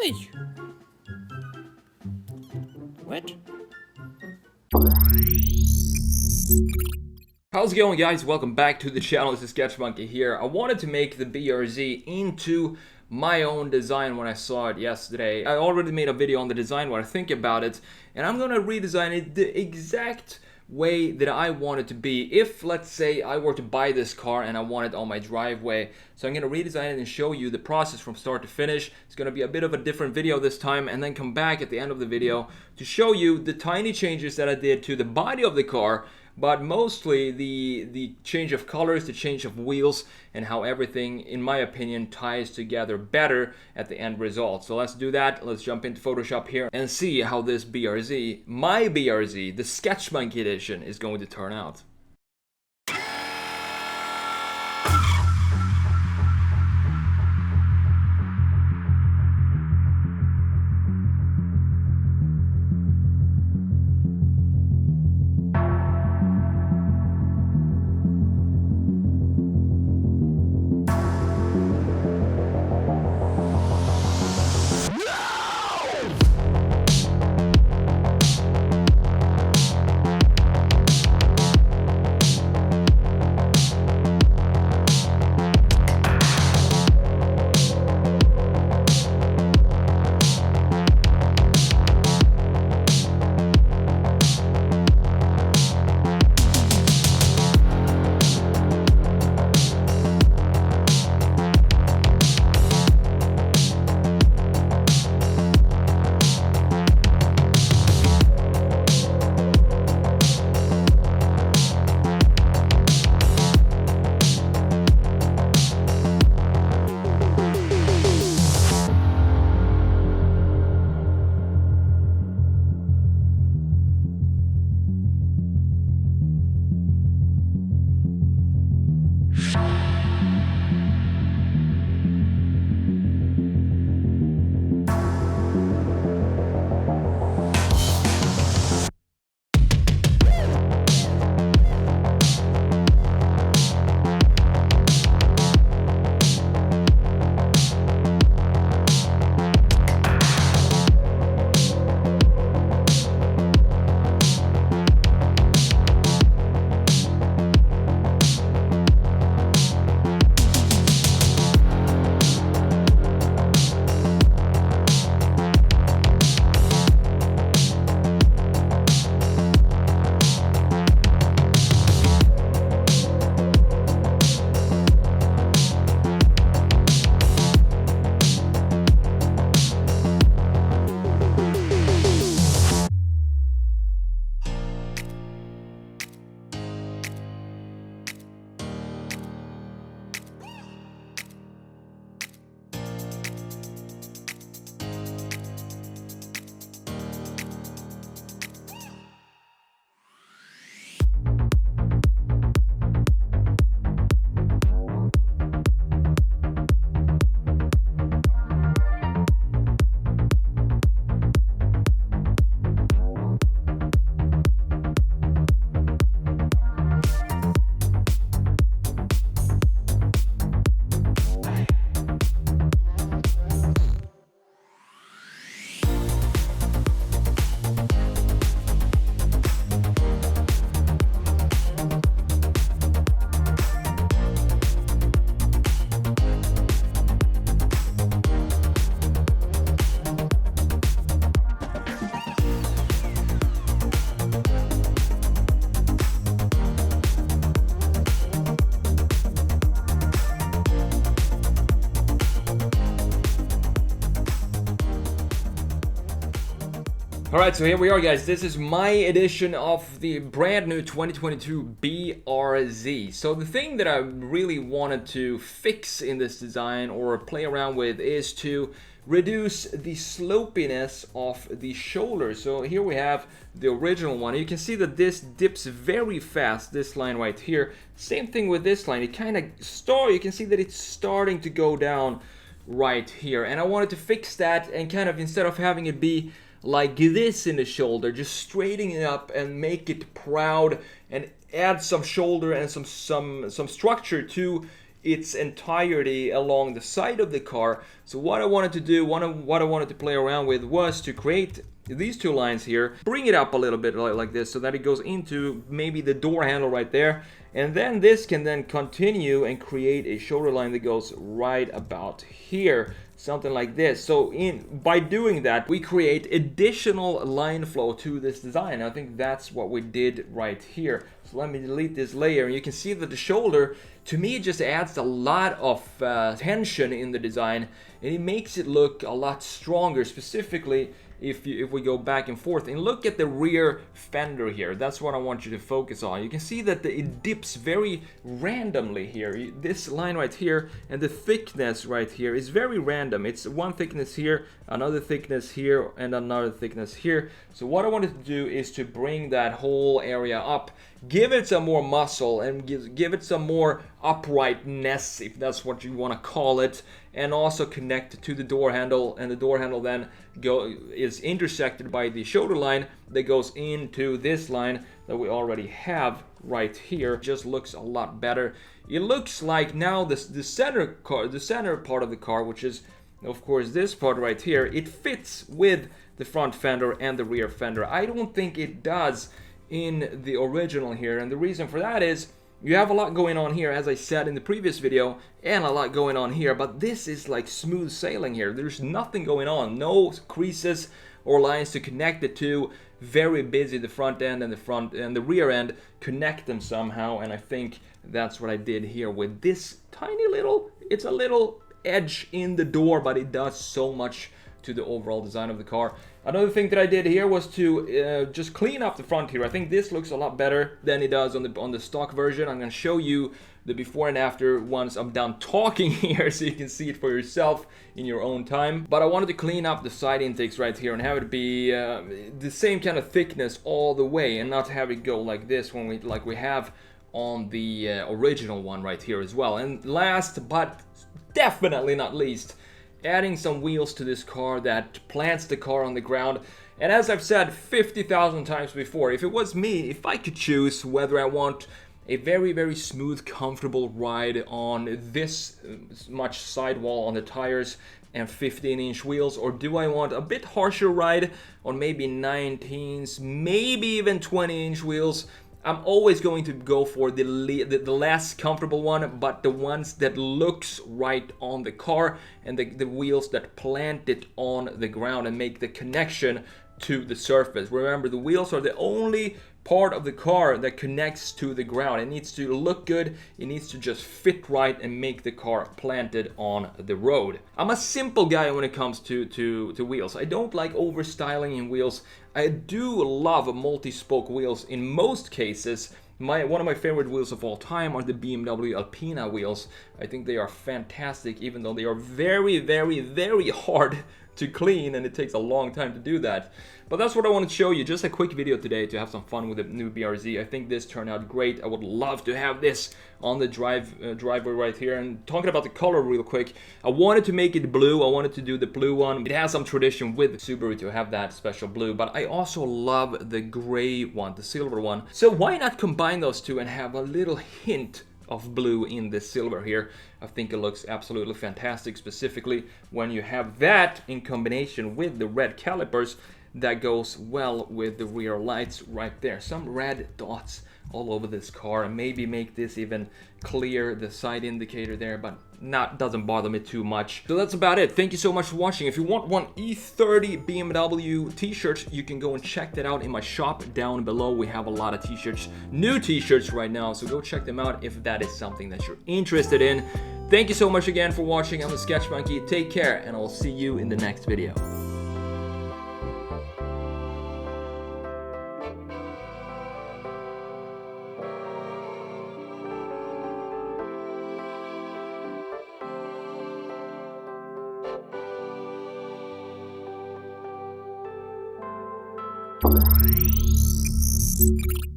Hey! What? How's it going, guys? Welcome back to the channel. It's TheSketchMonkey here. I wanted to make the BRZ into my own design when I saw it yesterday. I already made a video on the design, what I think about it, and I'm gonna redesign it the exact way that I want it to be if, let's say, I were to buy this car and I want it on my driveway. So I'm going to redesign it and show you the process from start to finish. It's going to be a bit of a different video this time, and then come back at the end of the video to show you the tiny changes that I did to the body of the car, but mostly the change of colors, the change of wheels, and how everything, in my opinion, ties together better at the end result. So let's do that. Let's jump into Photoshop here and see how this BRZ, my BRZ, the SketchMonkey edition, is going to turn out. Alright, so here we are, guys. This is my edition of the brand new 2022 BRZ. So the thing that I really wanted to fix in this design or play around with is to reduce the slopiness of the shoulder. So here we have the original one. You can see that this dips very fast, this line right here. Same thing with this line. It kind of you can see that it's starting to go down right here. And I wanted to fix that and kind of, instead of having it be like this in the shoulder, just straighten it up and make it proud and add some shoulder and some structure to its entirety along the side of the car. So what I wanted to do, what I wanted to play around with was to create these two lines here, bring it up a little bit like this so that it goes into maybe the door handle right there, and then this can then continue and create a shoulder line that goes right about here, something like this. So by doing that, we create additional line flow to this design. I think that's what we did right here. So let me delete this layer, and you can see that the shoulder, to me, it just adds a lot of tension in the design, and it makes it look a lot stronger, specifically if we go back and forth. And look at the rear fender here. That's what I want you to focus on. You can see that it dips very randomly here. This line right here and the thickness right here is very random. It's one thickness here, another thickness here, and another thickness here. So what I wanted to do is to bring that whole area up, give it some more muscle, and give it some more uprightness, if that's what you want to call it, and also connect to the door handle, and the door handle then is intersected by the shoulder line that goes into this line that we already have right here. It just looks a lot better. It looks like now the center part of the car, which is of course this part right here, it fits with the front fender and the rear fender. I don't think it does in the original here, and the reason for that is you have a lot going on here, as I said in the previous video, and a lot going on here, but this is like smooth sailing here. There's nothing going on, no creases or lines to connect the two. Very busy, the front end and the rear end, connect them somehow, and I think that's what I did here with this tiny little, it's a little edge in the door, but it does so much to the overall design of the car. Another thing that I did here was to just clean up the front here. I think this looks a lot better than it does on the stock version. I'm going to show you the before and after once I'm done talking here, so you can see it for yourself in your own time. But I wanted to clean up the side intakes right here and have it be the same kind of thickness all the way, and not have it go like this when we have on the original one right here as well. And last but definitely not least, adding some wheels to this car that plants the car on the ground. And as I've said 50,000 times before, if it was me, if I could choose whether I want a very, very smooth, comfortable ride on this much sidewall on the tires and 15-inch wheels, or do I want a bit harsher ride on maybe 19s, maybe even 20-inch wheels, I'm always going to go for the less comfortable one, but the ones that looks right on the car, and the wheels that plant it on the ground and make the connection to the surface. Remember, the wheels are the only part of the car that connects to the ground. It needs to look good, it needs to just fit right and make the car planted on the road. I'm a simple guy when it comes to wheels. I don't like overstyling in wheels. I do love multi-spoke wheels in most cases. One of my favorite wheels of all time are the BMW Alpina wheels. I think they are fantastic, even though they are very, very, very hard to clean, and it takes a long time to do that. But that's what I wanted to show you, just a quick video today to have some fun with the new BRZ. I think this turned out great. I would love to have this on the driveway right here. And talking about the color real quick, I wanted to make it blue. I wanted to do the blue one. It has some tradition with Subaru to have that special blue, but I also love the gray one, the silver one. So why not combine those two and have a little hint of blue in the silver here? I think it looks absolutely fantastic, specifically when you have that in combination with the red calipers that goes well with the rear lights right there. Some red dots all over this car, and maybe make this even clear, the side indicator there, but doesn't bother me too much. So that's about it. Thank you so much for watching. If you want one E30 BMW t-shirt, you can go and check that out in my shop down below. We have a lot of t-shirts, new t-shirts right now, so go check them out if that is something that you're interested in. Thank you so much again for watching. I'm the TheSketchMonkey. Take care, and I'll see you in the next video. Bye.